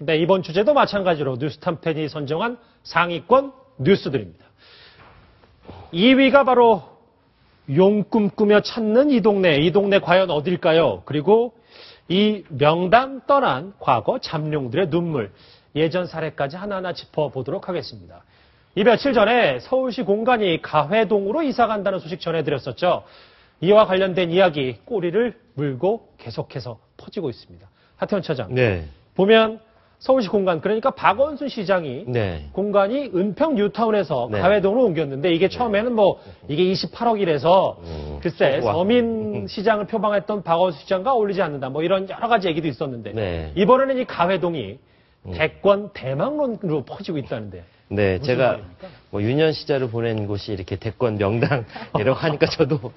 네, 이번 주제도 마찬가지로 뉴스탐10이 선정한 상위권 뉴스들입니다. 2위가 바로 용꿈 꾸며 찾는 이 동네 과연 어딜까요? 그리고 이 명당 떠난 과거 잠룡들의 눈물, 예전 사례까지 하나하나 짚어보도록 하겠습니다. 이 며칠 전에 서울시 공관이 가회동으로 이사 간다는 소식 전해드렸었죠. 이와 관련된 이야기 꼬리를 물고 계속해서 퍼지고 있습니다. 하태원 차장. 네. 보면 서울시 공관, 그러니까 박원순 시장이 네. 공관이 은평 뉴타운에서 네. 가회동으로 옮겼는데 이게 처음에는 이게 28억이라서 글쎄 서민 시장을 표방했던 박원순 시장과 어울리지 않는다. 이런 여러 가지 얘기도 있었는데 네. 이번에는 이 가회동이 대권 대망론으로 퍼지고 있다는데. 네, 제가 유년 시절을 보낸 곳이 이렇게 대권 명당이라고 하니까 저도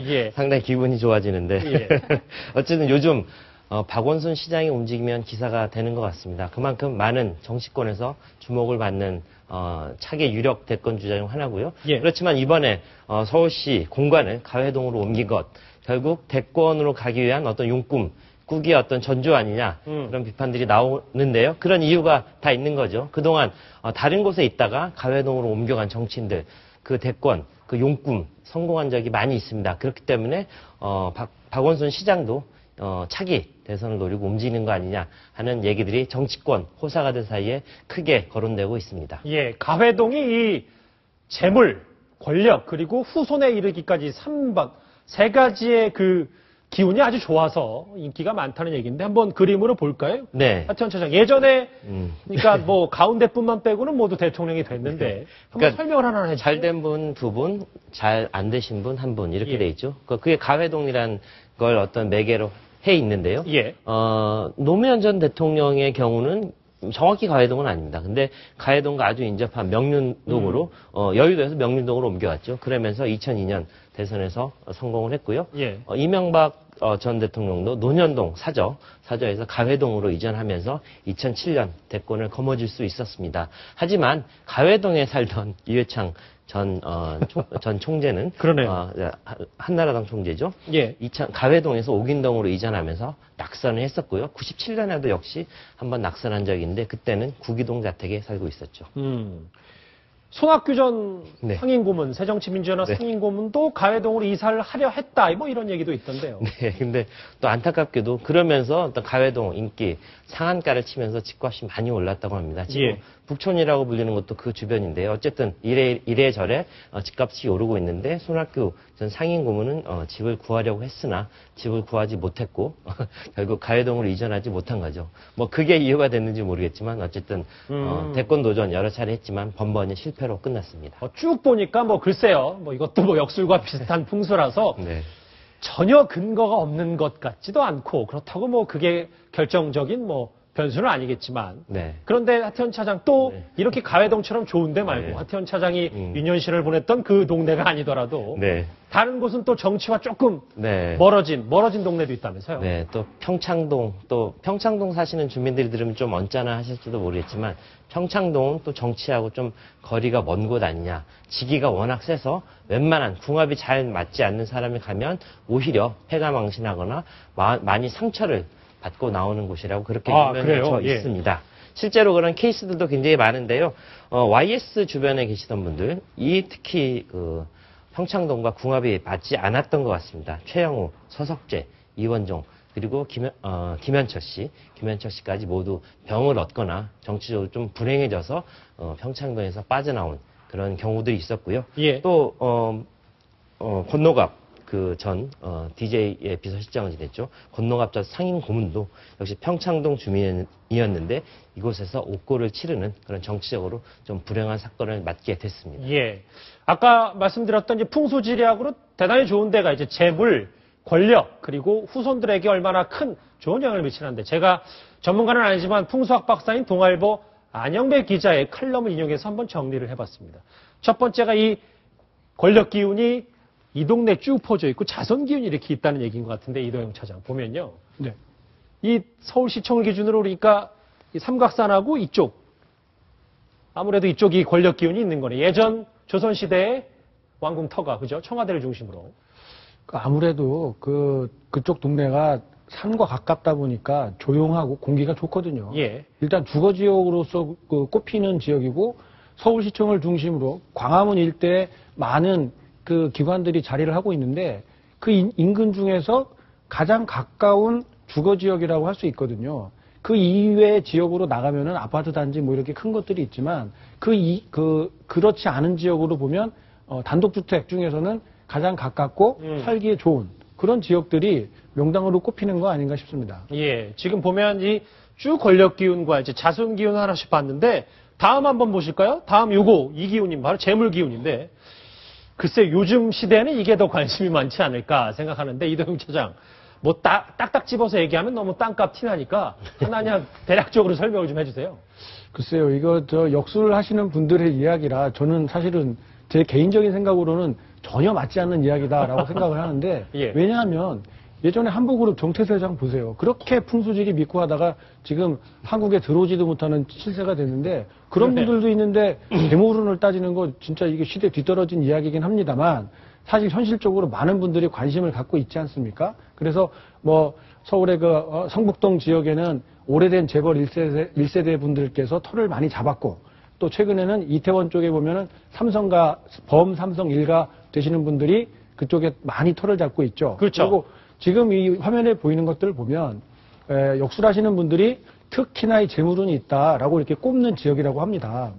예. 상당히 기분이 좋아지는데 예. 어쨌든 요즘 박원순 시장이 움직이면 기사가 되는 것 같습니다. 그만큼 많은 정치권에서 주목을 받는 차기 유력 대권 주자 중 하나고요. 예. 그렇지만 이번에 서울시 공관을 가회동으로 옮긴 것, 결국 대권으로 가기 위한 어떤 용꿈 꾸기의 어떤 전조 아니냐 그런 비판들이 나오는데요. 그런 이유가 다 있는 거죠. 그동안 다른 곳에 있다가 가회동으로 옮겨간 정치인들 그 대권, 그 용꿈 성공한 적이 많이 있습니다. 그렇기 때문에 박원순 시장도 차기 대선을 노리고 움직이는 거 아니냐 하는 얘기들이 정치권 호사가들 사이에 크게 거론되고 있습니다. 예, 가회동이 이 재물, 권력 그리고 후손에 이르기까지 3번 세 가지의 그 기운이 아주 좋아서 인기가 많다는 얘기인데 한번 그림으로 볼까요? 네. 하태원 차장 예전에 그러니까 가운데뿐만 빼고는 모두 대통령이 됐는데 한번 설명을 하나 해주세요. 잘된 분 2분, 잘 안 되신 분 1분 이렇게 예. 돼 있죠. 그게 가회동이란 걸 어떤 매개로 해 있는데요. 예. 노무현 전 대통령의 경우는 정확히 가회동은 아닙니다. 근데 가회동과 아주 인접한 명륜동으로 여의도에서 명륜동으로 옮겨왔죠. 그러면서 2002년 대선에서 성공을 했고요. 예. 이명박 전 대통령도 논현동 사저에서 가회동으로 이전하면서 2007년 대권을 거머쥘 수 있었습니다. 하지만 가회동에 살던 이회창 전 총재는 그러네요. 한나라당 총재죠. 예. 가회동에서 옥인동으로 이전하면서 낙선을 했었고요. 97년에도 역시 한번 낙선한 적이 있는데 그때는 구기동 자택에 살고 있었죠. 손학규 전 네. 상임고문, 새정치민주연합 네. 상임고문도 가회동으로 이사를 하려 했다. 이런 얘기도 있던데요. 네, 근데 또 안타깝게도 그러면서 어떤 가회동 인기 상한가를 치면서 집값이 많이 올랐다고 합니다. 지금 예. 북촌이라고 불리는 것도 그 주변인데요. 어쨌든 이래저래 집값이 오르고 있는데 손학규 전 상임고문은 집을 구하려고 했으나 집을 구하지 못했고 결국 가회동으로 이전하지 못한 거죠. 그게 이유가 됐는지 모르겠지만 어쨌든 대권 도전 여러 차례 했지만 번번이 실패로 끝났습니다. 쭉 보니까 글쎄요. 이것도 역술과 비슷한 풍수라서 네. 전혀 근거가 없는 것 같지도 않고 그렇다고 그게 결정적인 변수는 아니겠지만 네. 그런데 하태원 차장 또 네. 이렇게 가회동처럼 좋은데 말고 네. 하태원 차장이 유년시를 보냈던 그 동네가 아니더라도 네. 다른 곳은 또 정치와 조금 네. 멀어진 동네도 있다면서요. 네, 또 평창동 사시는 주민들이 들으면 좀 언짢아 하실지도 모르겠지만 평창동은 또 정치하고 좀 거리가 먼 곳 아니냐. 지기가 워낙 세서 웬만한 궁합이 잘 맞지 않는 사람이 가면 오히려 패가망신하거나 많이 상처를 받고 나오는 곳이라고 그렇게 유명해져 예. 있습니다. 실제로 그런 케이스들도 굉장히 많은데요. YS 주변에 계시던 분들, 특히 평창동과 궁합이 맞지 않았던 것 같습니다. 최영우, 서석재, 이원종, 그리고 김현철 씨까지 모두 병을 얻거나 정치적으로 좀 불행해져서 평창동에서 빠져나온 그런 경우들이 있었고요. 예. 또 권노갑 전 DJ의 비서실장을 지냈죠. 권노갑 전 상임 고문도 역시 평창동 주민이었는데 이곳에서 옥고를 치르는 그런 정치적으로 좀 불행한 사건을 맞게 됐습니다. 예. 아까 말씀드렸던 이제 풍수지리학으로 대단히 좋은 데가 이제 재물, 권력, 그리고 후손들에게 얼마나 큰 좋은 영향을 미치는데 제가 전문가는 아니지만 풍수학 박사인 동아일보 안영배 기자의 칼럼을 인용해서 한번 정리를 해봤습니다. 첫 번째가 이 권력 기운이 이 동네 쭉 퍼져 있고 자선 기운이 이렇게 있다는 얘기인 것 같은데 이도영 차장 보면요. 네. 이 서울시청을 기준으로 그러니까 이 삼각산하고 이쪽 아무래도 이쪽이 권력 기운이 있는 거네. 예전 조선시대의 왕궁터가 그죠? 청와대를 중심으로. 아무래도 그쪽 동네가 산과 가깝다 보니까 조용하고 공기가 좋거든요. 예. 일단 주거 지역으로서 꼽히는 지역이고 서울시청을 중심으로 광화문 일대에 많은 그 기관들이 자리를 하고 있는데 그 인근 중에서 가장 가까운 주거 지역이라고 할 수 있거든요. 그 이외의 지역으로 나가면은 아파트 단지 뭐 이렇게 큰 것들이 있지만 그렇지 않은 지역으로 보면 단독주택 중에서는 가장 가깝고 살기에 좋은 그런 지역들이 명당으로 꼽히는 거 아닌가 싶습니다. 예. 지금 보면 이 쭉 권력 기운과 이제 자손 기운 하나씩 봤는데 다음 한번 보실까요? 다음 요거 이 기운이 바로 재물 기운인데 글쎄 요즘 시대에는 이게 더 관심이 많지 않을까 생각하는데 이동영 차장 뭐 딱딱 집어서 얘기하면 너무 땅값 티나니까 하나 그냥 대략적으로 설명을 좀 해주세요. 글쎄요, 이거 역술을 하시는 분들의 이야기라 저는 사실은 제 개인적인 생각으로는 전혀 맞지 않는 이야기다라고 생각을 하는데 예. 왜냐하면 예전에 한복그룹 정태수 회장 보세요. 그렇게 풍수지리 믿고 하다가 지금 한국에 들어오지도 못하는 실세가 됐는데 그런 분들도 있는데 재물운을 따지는 거 진짜 이게 시대 뒤떨어진 이야기이긴 합니다만 사실 현실적으로 많은 분들이 관심을 갖고 있지 않습니까? 그래서 뭐 서울의 성북동 지역에는 오래된 재벌 1세대 분들께서 터를 많이 잡았고 또 최근에는 이태원 쪽에 보면은 범삼성 일가 되시는 분들이 그쪽에 많이 터를 잡고 있죠. 그렇죠. 그리고 지금 이 화면에 보이는 것들을 보면 역술하시는 분들이 특히나 이 재물운이 있다라고 이렇게 꼽는 지역이라고 합니다.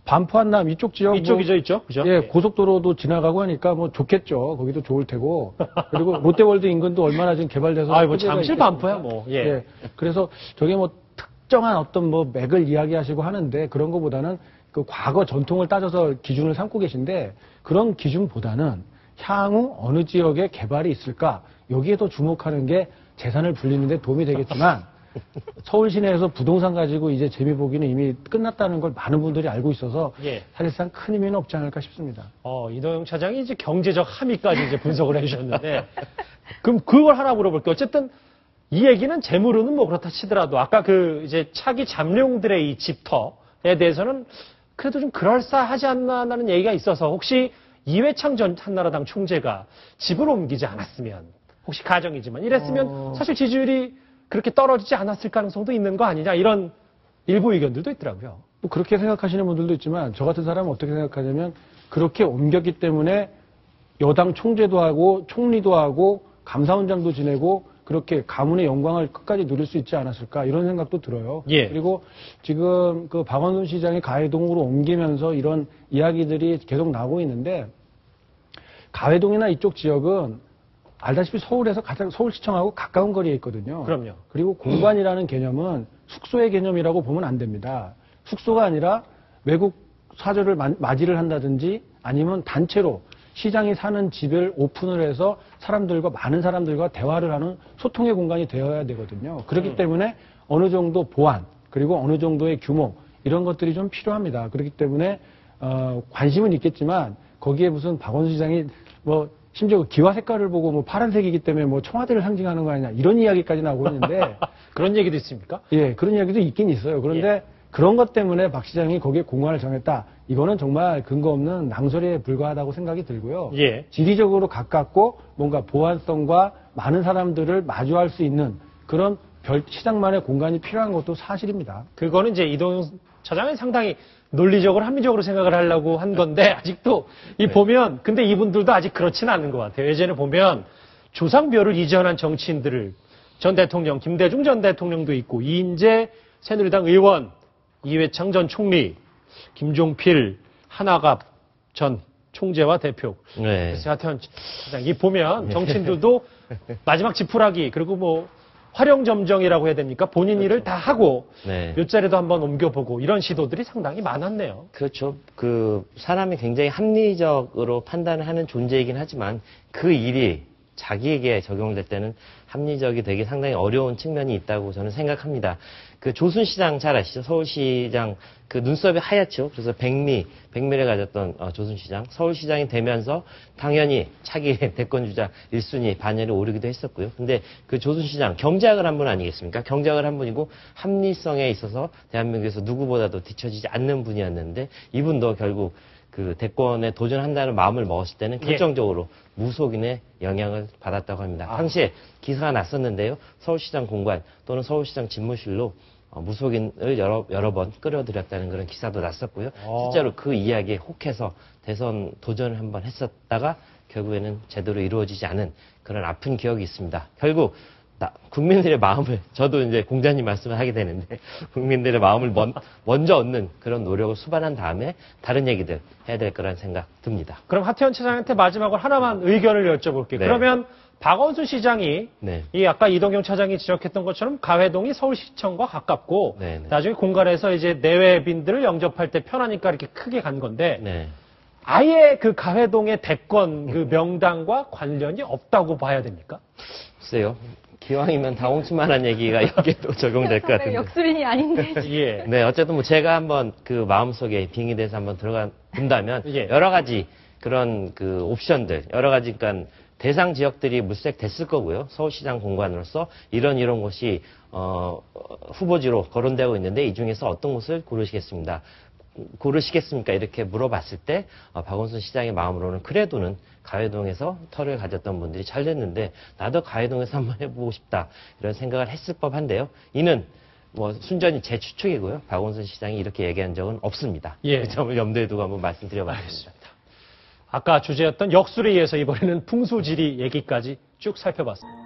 반포 한남 이쪽 지역 이쪽이죠, 이쪽. 그죠? 예, 고속도로도 지나가고 하니까 뭐 좋겠죠. 거기도 좋을 테고. 그리고 롯데월드 인근도 얼마나 지금 개발돼서 뭐 잠실 반포야 뭐. 예. 예. 그래서 저게 뭐 특정한 어떤 뭐 맥을 이야기하시고 하는데 그런 것보다는 그 과거 전통을 따져서 기준을 삼고 계신데 그런 기준보다는 향후 어느 지역에 개발이 있을까 여기에 더 주목하는 게 재산을 불리는 데 도움이 되겠지만 서울 시내에서 부동산 가지고 이제 재미 보기는 이미 끝났다는 걸 많은 분들이 알고 있어서 예. 사실상 큰 의미는 없지 않을까 싶습니다. 이동영 차장이 이제 경제적 함의까지 이제 분석을 해주셨는데 그럼 그걸 하나 물어볼게요. 어쨌든 이 얘기는 재물운은 뭐 그렇다 치더라도 아까 그 이제 차기 잠룡들의 이 집터에 대해서는 그래도 좀 그럴싸하지 않나라는 얘기가 있어서 혹시 이회창 전 한나라당 총재가 집을 옮기지 않았으면 혹시 가정이지만 이랬으면 사실 지지율이 그렇게 떨어지지 않았을 가능성도 있는 거 아니냐 이런 일부 의견들도 있더라고요. 뭐 그렇게 생각하시는 분들도 있지만 저 같은 사람은 어떻게 생각하냐면 그렇게 옮겼기 때문에 여당 총재도 하고 총리도 하고 감사원장도 지내고 그렇게 가문의 영광을 끝까지 누릴 수 있지 않았을까 이런 생각도 들어요. 예. 그리고 지금 그 박원순 시장이 가회동으로 옮기면서 이런 이야기들이 계속 나오고 있는데 가회동이나 이쪽 지역은 알다시피 서울에서 가장 서울시청하고 가까운 거리에 있거든요. 그럼요. 그리고 공간이라는 개념은 숙소의 개념이라고 보면 안 됩니다. 숙소가 아니라 외국 사절을 맞이를 한다든지 아니면 단체로 시장이 사는 집을 오픈을 해서 많은 사람들과 대화를 하는 소통의 공간이 되어야 되거든요. 그렇기 때문에 어느 정도 보안, 그리고 어느 정도의 규모, 이런 것들이 좀 필요합니다. 그렇기 때문에, 관심은 있겠지만, 거기에 무슨 박원순 시장이 심지어 기와 색깔을 보고 파란색이기 때문에 청와대를 상징하는 거 아니냐, 이런 이야기까지 나오고 있는데. 그런 얘기도 있습니까? 예, 그런 이야기도 있긴 있어요. 그런데 예. 그런 것 때문에 박 시장이 거기에 공간을 정했다. 이거는 정말 근거 없는 낭설에 불과하다고 생각이 들고요. 예. 지리적으로 가깝고 뭔가 보안성과 많은 사람들을 마주할 수 있는 그런 시장만의 공간이 필요한 것도 사실입니다. 그거는 이제 이동영 차장은 상당히 논리적으로 합리적으로 생각을 하려고 한 건데 아직도 보면 근데 이분들도 아직 그렇지는 않은 것 같아요. 예전에 보면 조상묘를 이전한 정치인들을 전 대통령 김대중 전 대통령도 있고 이인재 새누리당 의원 이회창 전 총리 김종필 한화갑 전 총재와 대표. 네. 그래서 하여튼 이 보면 정치인들도 마지막 지푸라기 그리고 활용점정이라고 해야 됩니까? 본인 일을 다 하고 네. 몇 자리도 한번 옮겨보고 이런 시도들이 상당히 많았네요. 그렇죠. 사람이 굉장히 합리적으로 판단을 하는 존재이긴 하지만 그 일이 자기에게 적용될 때는 합리적이 되기 상당히 어려운 측면이 있다고 저는 생각합니다. 조순시장 잘 아시죠? 서울시장 눈썹이 하얗죠. 그래서 백미를 가졌던 조순시장. 서울시장이 되면서 당연히 차기 대권주자 1순위 반열에 오르기도 했었고요. 근데 조순시장 경제학을 한 분 아니겠습니까? 경제학을 한 분이고 합리성에 있어서 대한민국에서 누구보다도 뒤처지지 않는 분이었는데 이분도 결국 그 대권에 도전한다는 마음을 먹었을 때는 예. 결정적으로 무속인의 영향을 받았다고 합니다. 당시에 기사가 났었는데요. 서울시장 공관 또는 서울시장 집무실로 무속인을 여러 번 끌어들였다는 그런 기사도 났었고요. 실제로 그 이야기에 혹해서 대선 도전을 한번 했었다가 결국에는 제대로 이루어지지 않은 그런 아픈 기억이 있습니다. 결국 국민들의 마음을, 저도 이제 공자님 말씀을 하게 되는데, 국민들의 마음을 먼저 얻는 그런 노력을 수반한 다음에 다른 얘기들 해야 될 거라는 생각 듭니다. 그럼 하태현 차장한테 마지막으로 하나만 의견을 여쭤볼게요. 네. 그러면 박원순 시장이 네. 이 아까 이동경 차장이 지적했던 것처럼 가회동이 서울시청과 가깝고 네, 네. 나중에 공간에서 이제 내외빈들을 영접할 때 편하니까 이렇게 크게 간 건데 네. 아예 그 가회동의 대권 그 명당과 관련이 없다고 봐야 됩니까? 글쎄요. 기왕이면 다홍치만한 얘기가 여기에도 적용될 것 같은데. 역술인이 아닌데. 예. 네, 어쨌든 뭐 제가 한번 그 마음속에 빙의 돼서 한번 들어가 본다면 예. 여러 가지 그런 그 옵션들, 여러 가지 그러니까 대상 지역들이 물색됐을 거고요. 서울시장 공관으로서 이런 곳이 후보지로 거론되고 있는데 이 중에서 어떤 곳을 고르시겠습니까? 이렇게 물어봤을 때 박원순 시장의 마음으로는 그래도는 가회동에서 터를 가졌던 분들이 잘 됐는데 나도 가회동에서 한번 해보고 싶다 이런 생각을 했을 법한데요. 이는 뭐 순전히 제 추측이고요. 박원순 시장이 이렇게 얘기한 적은 없습니다. 예. 그 점을 염두에 두고 한번 말씀드려봤습니다. 아까 주제였던 역술에 의해서 이번에는 풍수지리 얘기까지 쭉 살펴봤습니다.